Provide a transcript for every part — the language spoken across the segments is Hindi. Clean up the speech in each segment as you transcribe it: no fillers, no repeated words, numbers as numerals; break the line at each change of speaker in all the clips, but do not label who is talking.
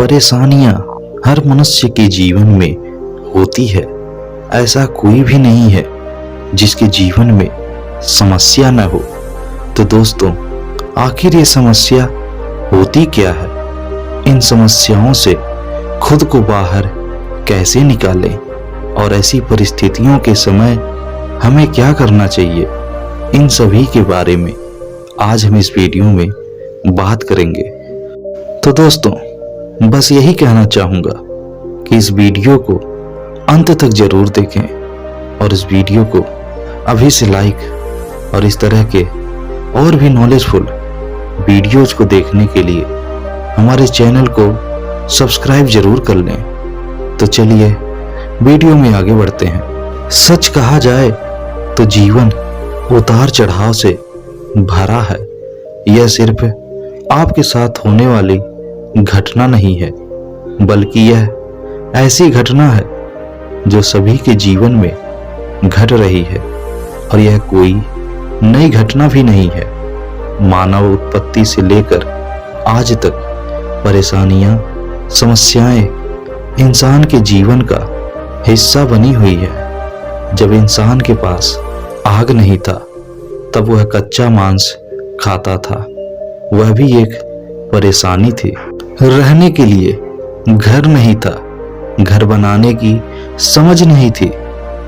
परेशानियां हर मनुष्य के जीवन में होती है। ऐसा कोई भी नहीं है जिसके जीवन में समस्या न हो। तो दोस्तों, आखिर ये समस्या होती क्या है? इन समस्याओं से खुद को बाहर कैसे निकालें और ऐसी परिस्थितियों के समय हमें क्या करना चाहिए, इन सभी के बारे में आज हम इस वीडियो में बात करेंगे। तो दोस्तों, बस यही कहना चाहूँगा कि इस वीडियो को अंत तक जरूर देखें और इस वीडियो को अभी से लाइक और इस तरह के और भी नॉलेजफुल वीडियोज को देखने के लिए हमारे चैनल को सब्सक्राइब जरूर कर लें। तो चलिए वीडियो में आगे बढ़ते हैं। सच कहा जाए तो जीवन उतार चढ़ाव से भरा है। यह सिर्फ आपके साथ होने वाली घटना नहीं है, बल्कि यह ऐसी घटना है जो सभी के जीवन में घट रही है। और यह कोई नई घटना भी नहीं है। मानव उत्पत्ति से लेकर आज तक परेशानियां, समस्याएं इंसान के जीवन का हिस्सा बनी हुई है। जब इंसान के पास आग नहीं था तब वह कच्चा मांस खाता था। वह भी एक परेशानी थी। रहने के लिए घर नहीं था, घर बनाने की समझ नहीं थी,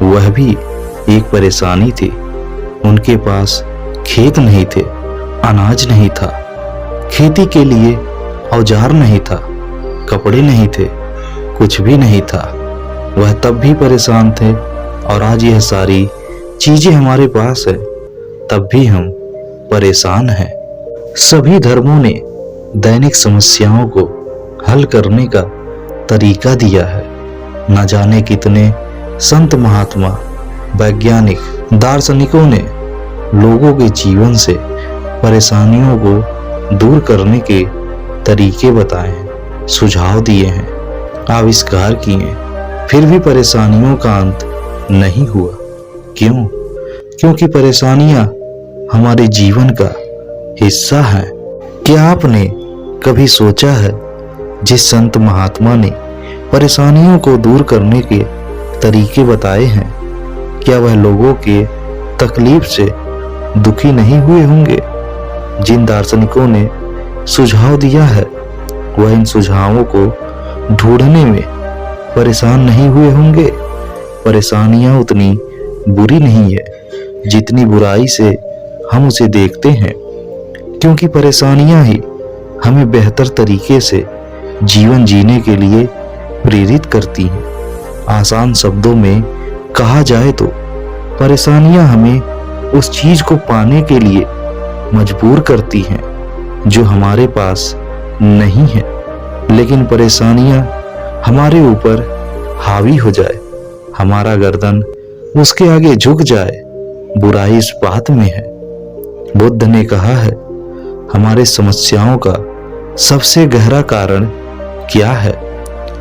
वह भी एक परेशानी थी। उनके पास खेत नहीं थे, अनाज नहीं था, खेती के लिए औजार नहीं था, कपड़े नहीं थे, कुछ भी नहीं था। वह तब भी परेशान थे और आज यह सारी चीजें हमारे पास है, तब भी हम परेशान हैं। सभी धर्मों ने दैनिक समस्याओं को हल करने का तरीका दिया है। न जाने कितने संत, महात्मा, वैज्ञानिक, दार्शनिकों ने लोगों के जीवन से परेशानियों को दूर करने के तरीके बताए हैं, सुझाव दिए हैं, आविष्कार किए, फिर भी परेशानियों का अंत नहीं हुआ। क्यों? क्योंकि परेशानियां हमारे जीवन का हिस्सा है। क्या आपने कभी सोचा है जिस संत महात्मा ने परेशानियों को दूर करने के तरीके बताए हैं, क्या वह लोगों के तकलीफ से दुखी नहीं हुए होंगे? जिन दार्शनिकों ने सुझाव दिया है वह इन सुझावों को ढूंढने में परेशान नहीं हुए होंगे? परेशानियां उतनी बुरी नहीं है जितनी बुराई से हम उसे देखते हैं, क्योंकि परेशानियां ही हमें बेहतर तरीके से जीवन जीने के लिए प्रेरित करती हैं। आसान शब्दों में कहा जाए तो परेशानियां हमें उस चीज को पाने के लिए मजबूर करती हैं जो हमारे पास नहीं है। लेकिन परेशानियां हमारे ऊपर हावी हो जाए, हमारा गर्दन उसके आगे झुक जाए, बुराई इस बात में है। बुद्ध ने कहा है, हमारे समस्याओं का सबसे गहरा कारण क्या है?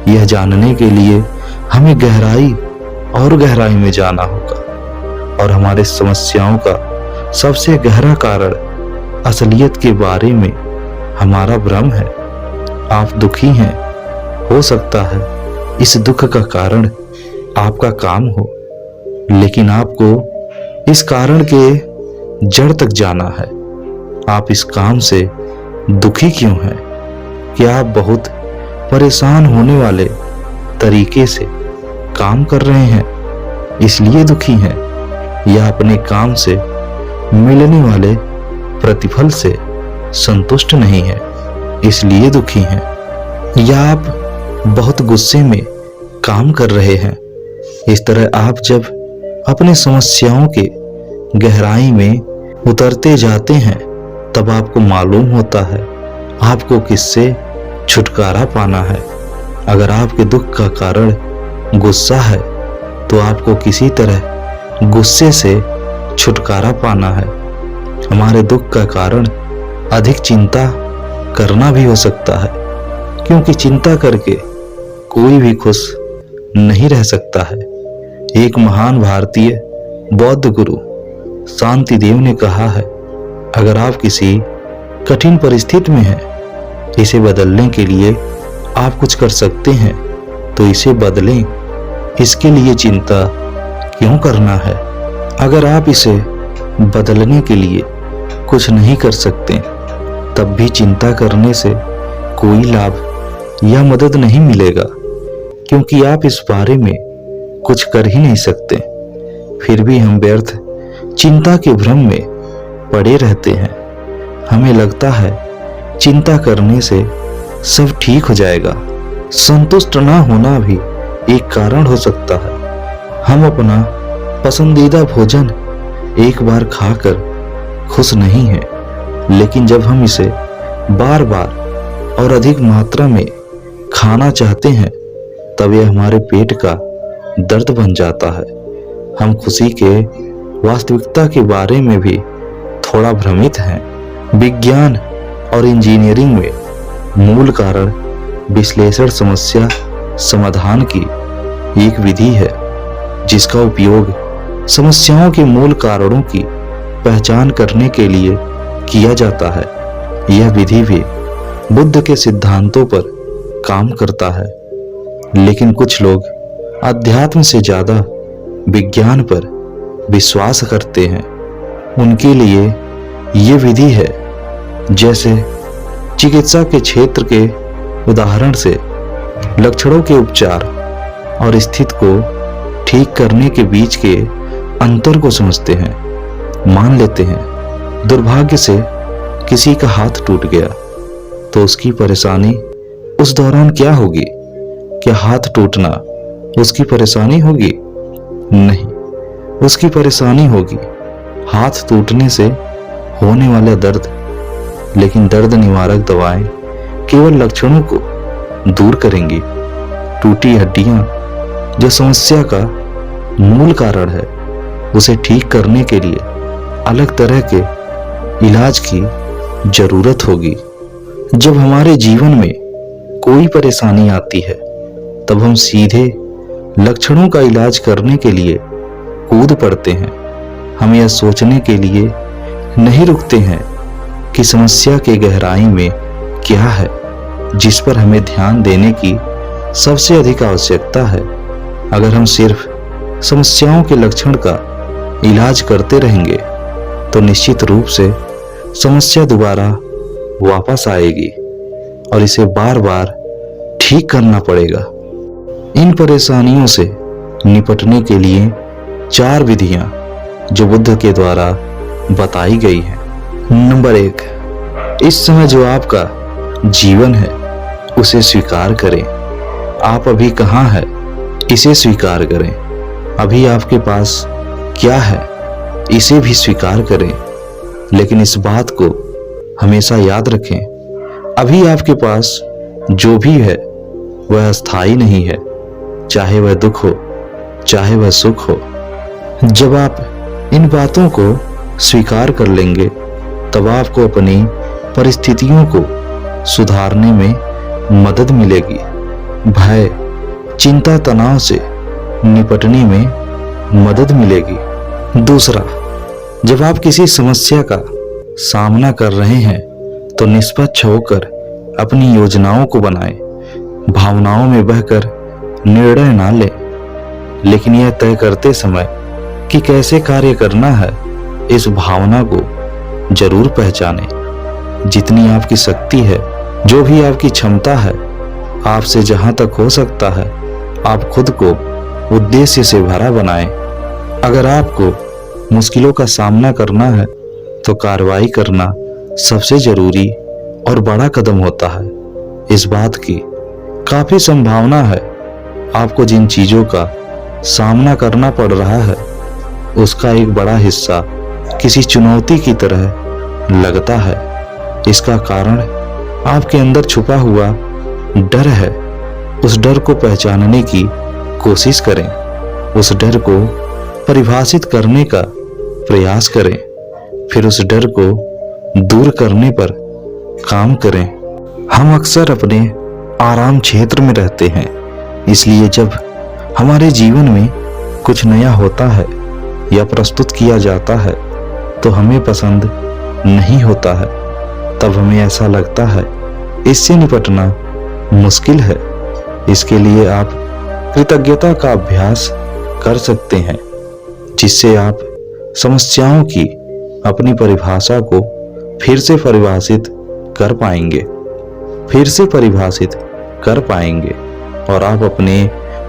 यह जानने के लिए हमें गहराई और गहराई में जाना होगा। और हमारे समस्याओं का सबसे गहरा कारण असलियत के बारे में हमारा भ्रम है। आप दुखी हैं, हो सकता है इस दुख का कारण आपका काम हो, लेकिन आपको इस कारण के जड़ तक जाना है। आप इस काम से दुखी क्यों हैं? क्या आप बहुत परेशान होने वाले तरीके से काम कर रहे हैं इसलिए दुखी हैं, या अपने काम से मिलने वाले प्रतिफल से संतुष्ट नहीं हैं इसलिए दुखी हैं, या आप बहुत गुस्से में काम कर रहे हैं? इस तरह आप जब अपनी समस्याओं के गहराई में उतरते जाते हैं तब आपको मालूम होता है आपको किससे छुटकारा पाना है। अगर आपके दुख का कारण गुस्सा है तो आपको किसी तरह गुस्से से छुटकारा पाना है। हमारे दुख का कारण अधिक चिंता करना भी हो सकता है, क्योंकि चिंता करके कोई भी खुश नहीं रह सकता है। एक महान भारतीय बौद्ध गुरु शांतिदेव ने कहा है, अगर आप किसी कठिन परिस्थिति में हैं, इसे बदलने के लिए आप कुछ कर सकते हैं तो इसे बदलें। इसके लिए चिंता क्यों करना है? अगर आप इसे बदलने के लिए कुछ नहीं कर सकते, तब भी चिंता करने से कोई लाभ या मदद नहीं मिलेगा, क्योंकि आप इस बारे में कुछ कर ही नहीं सकते। फिर भी हम व्यर्थ चिंता के भ्रम में पड़े रहते हैं। हमें लगता है चिंता करने से सब ठीक हो जाएगा। संतुष्ट ना होना भी एक कारण हो सकता है। हम अपना पसंदीदा भोजन एक बार खाकर खुश नहीं हैं, लेकिन जब हम इसे बार बार और अधिक मात्रा में खाना चाहते हैं, तब यह हमारे पेट का दर्द बन जाता है। हम खुशी के वास्तविकता के बारे में भी थोड़ा भ्रमित हैं। विज्ञान और इंजीनियरिंग में मूल कारण विश्लेषण समस्या समाधान की एक विधि है, जिसका उपयोग समस्याओं के मूल कारणों की पहचान करने के लिए किया जाता है। यह विधि भी बुद्ध के सिद्धांतों पर काम करता है, लेकिन कुछ लोग अध्यात्म से ज्यादा विज्ञान पर विश्वास करते हैं। उनके लिए ये विधि है जैसे चिकित्सा के क्षेत्र के उदाहरण से लक्षणों के उपचार और स्थिति को ठीक करने के बीच के अंतर को समझते हैं। मान लेते हैं दुर्भाग्य से किसी का हाथ टूट गया, तो उसकी परेशानी उस दौरान क्या होगी? क्या हाथ टूटना उसकी परेशानी होगी? नहीं, उसकी परेशानी होगी हाथ टूटने से होने वाला दर्द। लेकिन दर्द निवारक दवाएं केवल लक्षणों को दूर करेंगी। टूटी हड्डियां जो समस्या का मूल कारण है, उसे ठीक करने के लिए अलग तरह के इलाज की जरूरत होगी। जब हमारे जीवन में कोई परेशानी आती है, तब हम सीधे लक्षणों का इलाज करने के लिए कूद पड़ते हैं। हम यह सोचने के लिए नहीं रुकते हैं कि समस्या के गहराई में क्या है, जिस पर हमें ध्यान देने की सबसे अधिक आवश्यकता है। अगर हम सिर्फ समस्याओं के लक्षण का इलाज करते रहेंगे, तो निश्चित रूप से समस्या दोबारा वापस आएगी और इसे बार बार ठीक करना पड़ेगा। इन परेशानियों से निपटने के लिए 4 विधियां जो बुद्ध के द्वारा बताई गई हैं। नंबर 1, इस समय जो आपका जीवन है उसे स्वीकार करें। आप अभी कहाँ हैं, इसे स्वीकार करें। अभी आपके पास क्या है, इसे भी स्वीकार करें। लेकिन इस बात को हमेशा याद रखें, अभी आपके पास जो भी है वह अस्थायी नहीं है, चाहे वह दुख हो चाहे वह सुख हो। जब आप इन बातों को स्वीकार कर लेंगे, तब आपको अपनी परिस्थितियों को सुधारने में मदद मिलेगी। भय, चिंता, तनाव से निपटने में मदद मिलेगी। दूसरा, जब आप किसी समस्या का सामना कर रहे हैं, तो निष्पक्ष होकर अपनी योजनाओं को बनाएं। भावनाओं में बहकर निर्णय ना लें, लेकिन यह तय करते समय कि कैसे कार्य करना है, इस भावना को जरूर पहचानें। जितनी आपकी शक्ति है, जो भी आपकी क्षमता है, आपसे जहां तक हो सकता है, आप खुद को उद्देश्य से भरा बनाएं। अगर आपको मुश्किलों का सामना करना है, तो कार्रवाई करना सबसे जरूरी और बड़ा कदम होता है। इस बात की काफी संभावना है आपको जिन चीजों का सामना करना पड़ रहा है, उसका एक बड़ा हिस्सा किसी चुनौती की तरह लगता है। इसका कारण आपके अंदर छुपा हुआ डर है। उस डर को पहचानने की कोशिश करें, उस डर को परिभाषित करने का प्रयास करें, फिर उस डर को दूर करने पर काम करें। हम अक्सर अपने आराम क्षेत्र में रहते हैं, इसलिए जब हमारे जीवन में कुछ नया होता है या प्रस्तुत किया जाता है, तो हमें पसंद नहीं होता है। तब हमें ऐसा लगता है इससे निपटना मुश्किल है। इसके लिए आप कृतज्ञता का अभ्यास कर सकते हैं, जिससे आप समस्याओं की अपनी परिभाषा को फिर से परिभाषित कर पाएंगे और आप अपने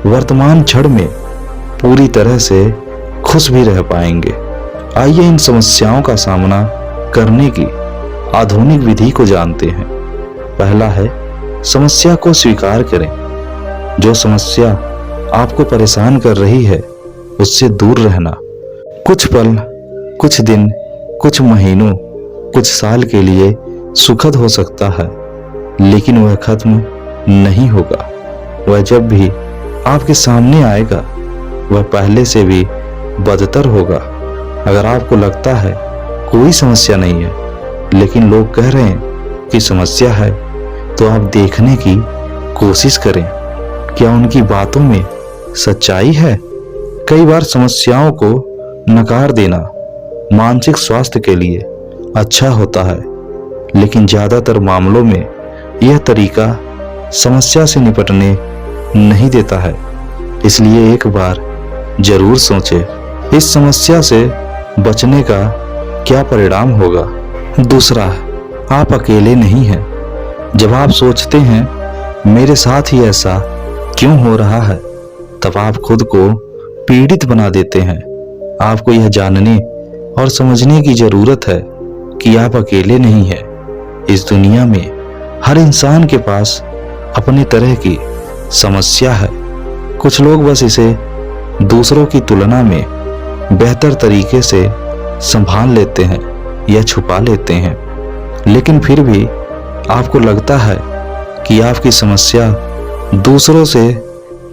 वर्तमान क्षण में पूरी तरह से खुश भी रह पाएंगे। आइए इन समस्याओं का सामना करने की आधुनिक विधि को जानते हैं। पहला है, समस्या को स्वीकार करें। जो समस्या आपको परेशान कर रही है, उससे दूर रहना। कुछ पल, कुछ दिन, कुछ महीनों, कुछ साल के लिए सुखद हो सकता है, लेकिन वह खत्म नहीं होगा। वह जब भी आपके सामने आएगा, वह पहले से भी बदतर होगा। अगर आपको लगता है कोई समस्या नहीं है, लेकिन लोग कह रहे हैं कि समस्या है, तो आप देखने की कोशिश करें, क्या उनकी बातों में सच्चाई है। कई बार समस्याओं को नकार देना मानसिक स्वास्थ्य के लिए अच्छा होता है, लेकिन ज्यादातर मामलों में यह तरीका समस्या से निपटने नहीं देता है। इसलिए एक बार जरूर सोचें, इस समस्या से बचने का क्या परिणाम होगा। दूसरा, आप अकेले नहीं हैं। जब आप सोचते हैं मेरे साथ ही ऐसा क्यों हो रहा है, तब आप खुद को पीड़ित बना देते हैं। आपको यह जानने और समझने की जरूरत है कि आप अकेले नहीं हैं। इस दुनिया में हर इंसान के पास अपनी तरह की समस्या है। कुछ लोग बस इसे दूसरों की तुलना में बेहतर तरीके से संभाल लेते हैं या छुपा लेते हैं, लेकिन फिर भी आपको लगता है कि आपकी समस्या दूसरों से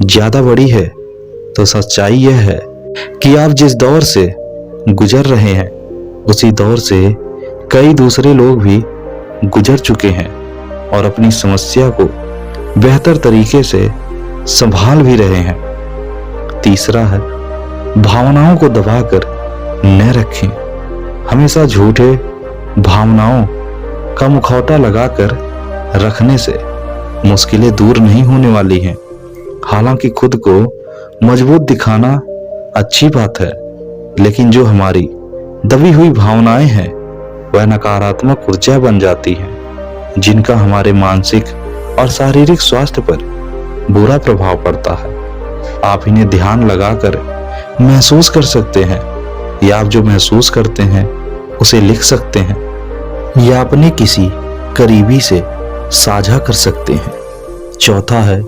ज्यादा बड़ी है, तो सच्चाई यह है कि आप जिस दौर से गुजर रहे हैं, उसी दौर से कई दूसरे लोग भी गुजर चुके हैं और अपनी समस्या को बेहतर तरीके से संभाल भी रहे हैं। तीसरा है, भावनाओं को दबाकर न रखें। हमेशा झूठे भावनाओं का मुखौटा लगाकर रखने से मुश्किलें दूर नहीं होने वाली हैं। हालांकि खुद को मजबूत दिखाना अच्छी बात है, लेकिन जो हमारी दबी हुई भावनाएं हैं, वह नकारात्मक ऊर्जा बन जाती हैं, जिनका हमारे मानसिक और शारीरिक स्वास्थ्य पर बुरा प्रभाव पड़ता है। आप इन्हें ध्यान लगाकर महसूस कर सकते हैं, या आप जो महसूस करते हैं उसे लिख सकते हैं, या अपने किसी करीबी से साझा कर सकते हैं। चौथा है,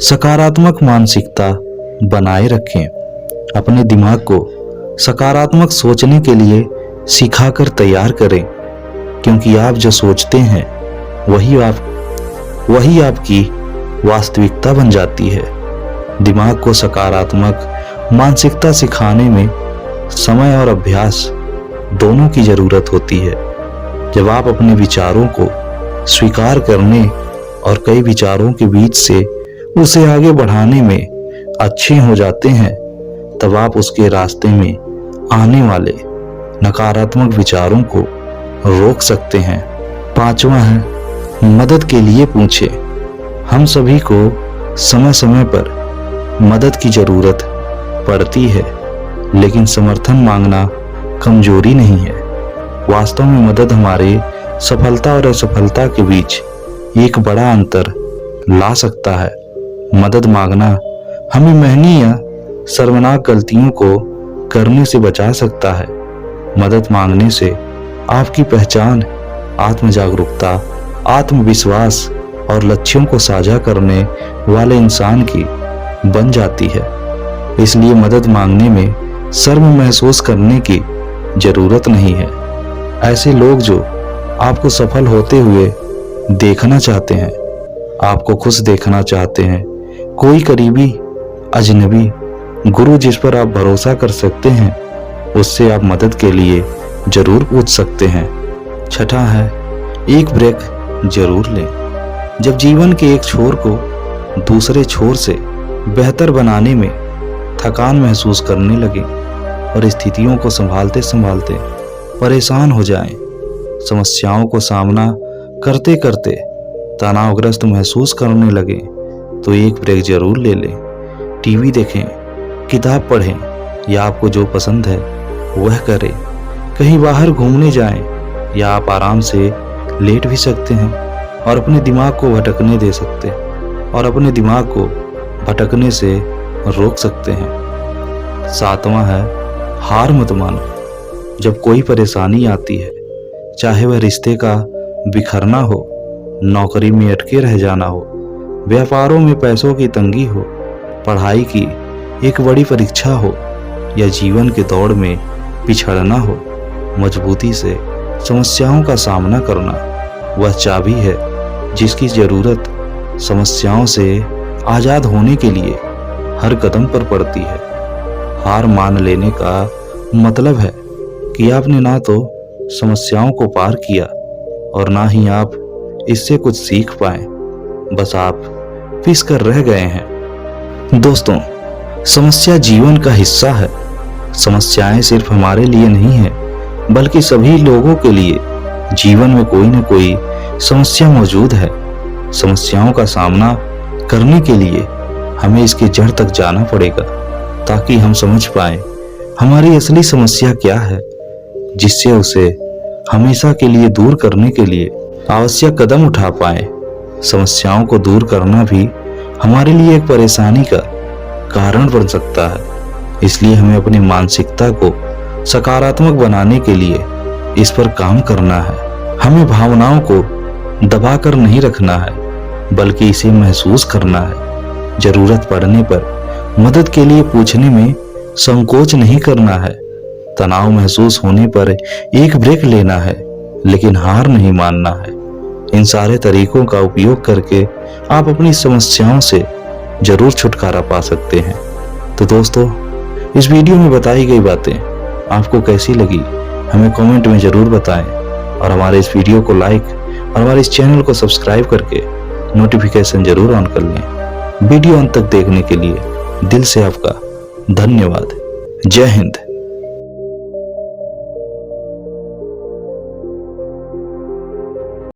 सकारात्मक मानसिकता बनाए रखें। अपने दिमाग को सकारात्मक सोचने के लिए सिखाकर तैयार करें, क्योंकि आप जो सोचते हैं वही आपकी वास्तविकता बन जाती है। दिमाग को सकारात्मक मानसिकता सिखाने में समय और अभ्यास दोनों की जरूरत होती है। जब आप अपने विचारों को स्वीकार करने और कई विचारों के बीच से उसे आगे बढ़ाने में अच्छे हो जाते हैं, तब आप उसके रास्ते में आने वाले नकारात्मक विचारों को रोक सकते हैं। पांचवा है, मदद के लिए पूछें। हम सभी को समय समय पर मदद की जरूरत पड़ती है, लेकिन समर्थन मांगना कमजोरी नहीं है। वास्तव में मदद हमारे सफलता और असफलता के बीच एक बड़ा अंतर ला सकता है। मदद मांगना हमें महंगी या शर्मनाक गलतियों को करने से बचा सकता है। मदद मांगने से आपकी पहचान आत्म जागरूकता, आत्मविश्वास और लक्ष्यों को साझा करने वाले इंसान की बन जाती है। इसलिए मदद मांगने में शर्म महसूस करने की जरूरत नहीं है। ऐसे लोग जो आपको सफल होते हुए देखना चाहते हैं, आपको खुश देखना चाहते हैं, कोई करीबी, अजनबी, गुरु जिस पर आप भरोसा कर सकते हैं, उससे आप मदद के लिए जरूर पूछ सकते हैं। छठा है, एक ब्रेक जरूर लें। जब जीवन के एक छोर को दूसरे छोर से बेहतर बनाने में थकान महसूस करने लगे और स्थितियों को संभालते संभालते परेशान हो जाएं, समस्याओं को सामना करते करते तनावग्रस्त महसूस करने लगे तो एक ब्रेक जरूर ले लें। टीवी देखें, किताब पढ़ें या आपको जो पसंद है वह करें। कहीं बाहर घूमने जाएं या आप आराम से लेट भी सकते हैं और अपने दिमाग को भटकने दे सकते हैं और अपने दिमाग को भटकने से रोक सकते हैं। 7वां है, हार मत मानो। जब कोई परेशानी आती है, चाहे वह रिश्ते का बिखरना हो, नौकरी में अटके रह जाना हो, व्यापारों में पैसों की तंगी हो, पढ़ाई की एक बड़ी परीक्षा हो या जीवन के दौड़ में पिछड़ना हो, मजबूती से समस्याओं का सामना करना वह चाबी है जिसकी जरूरत समस्याओं से आजाद होने के लिए हर कदम पर पड़ती है। हार मान लेने का मतलब है कि आपने ना तो समस्याओं को पार किया और ना ही आप इससे कुछ सीख पाए, बस आप पिस कर रह गए हैं। दोस्तों, समस्या जीवन का हिस्सा है। समस्याएं सिर्फ हमारे लिए नहीं है, बल्कि सभी लोगों के लिए जीवन में कोई न कोई समस्या मौजूद है। समस्याओं का सामना करने के लिए हमें इसकी जड़ तक जाना पड़ेगा ताकि हम समझ पाए हमारी असली समस्या क्या है, जिससे उसे हमेशा के लिए दूर करने के लिए आवश्यक कदम उठा पाए। समस्याओं को दूर करना भी हमारे लिए एक परेशानी का कारण बन सकता है, इसलिए हमें अपनी मानसिकता को सकारात्मक बनाने के लिए इस पर काम करना है। हमें भावनाओं को दबाकर नहीं रखना है, बल्कि इसे महसूस करना है। जरूरत पड़ने पर मदद के लिए पूछने में संकोच नहीं करना है। तनाव महसूस होने पर एक ब्रेक लेना है, लेकिन हार नहीं मानना है। इन सारे तरीकों का उपयोग करके आप अपनी समस्याओं से जरूर छुटकारा पा सकते हैं। तो दोस्तों, इस वीडियो में बताई गई बातें आपको कैसी लगी हमें कमेंट में जरूर बताएं और हमारे इस वीडियो को लाइक और हमारे इस चैनल को सब्सक्राइब करके नोटिफिकेशन जरूर ऑन कर लें। वीडियो अंत तक देखने के लिए दिल से आपका धन्यवाद। जय हिंद।